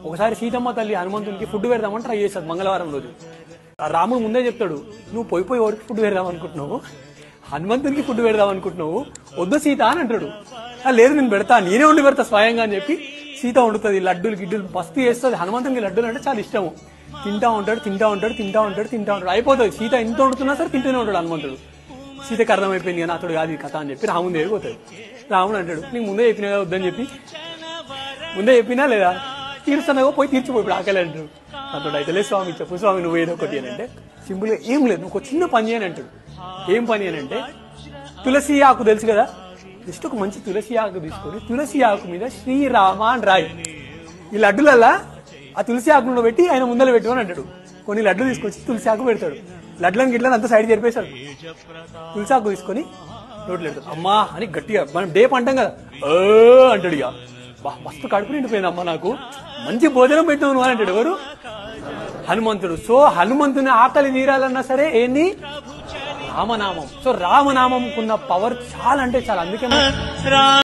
ఒకసారి సీతమ్మ తల్లి హనుమంతునికి ఫుడ్ పెడదామని ట్రై చేస్తాడు మంగళవారం రోజు. రాముడు ముందే చెప్తాడు, నువ్వు పోయి ఎవరికి ఫుడ్ పెడదాం అనుకుంటున్నావు, హనుమంతునికి ఫుడ్ పెడదాం అనుకుంటున్నావు, వద్దు సీత అని అంటాడు. లేదు నేను పెడతా, నేనే వండి పెడతా స్వయంగా అని చెప్పి సీత వండుతుంది. లడ్డూలు గిడ్డలు మస్తు చేస్తుంది. హనుమంతునికి లడ్డూలు అంటే చాలా ఇష్టము. తింటా ఉంటాడు. అయిపోతుంది. సీత ఎంత వండుతున్నా సరే తింటూనే ఉంటాడు హనుమంతుడు. సీతకి అర్థమైపోయింది కానీ అతడు కాదు ఈ కథ అని చెప్పి రాముడు వెళ్ళిపోతాడు. రాముడు అంటాడు, నీకు ముందే చెప్పినా కదా వద్దని చెప్పి, ముందే చెప్పినా లేదా తీరుస్తున్నావో పోయి తీర్చిపోయి ఇప్పుడు ఆకలి అంటాడు. అతడు అయితే లేదు స్వామి చెప్పు స్వామి నువ్వు ఏదో ఒకటి అని అంటే సింపుల్గా ఏం లేదు నువ్వు ఒక చిన్న పని అని అంటాడు. ఏం పని అని అంటే తులసి ఆకు తెలుసు కదా, జస్ట్ ఒక మంచి తులసి ఆకు తీసుకొని తులసి ఆకు మీద శ్రీరామ అని రాయి. ఈ లడ్డులల్లా ఆ తులసి ఆకును పెట్టి ఆయన ముందర పెట్టుకొని అంటాడు. కొన్ని లడ్లు తీసుకొచ్చి తులసి ఆకు పెడతాడు. లడ్లను గిడ్లను అంతా సైడ్ జరిపేశాడు. తులసి ఆకు తీసుకొని రోడ్లు పెడతాడు. అమ్మా అని గట్టిగా మనం డేప్ అంటాం కదా అంటాడు. ఇక మస్తు కడుపు నిండిపోయింది అమ్మ నాకు, మంచి భోజనం పెట్టావు నువ్వు అని అంటాడు. ఎవరు? హనుమంతుడు. సో హనుమంతుని ఆకలి తీరాలన్నా సరే ఏంది రామనామం. సో రామనామంకున్న పవర్ చాలా అంటే చాలా. అందుకే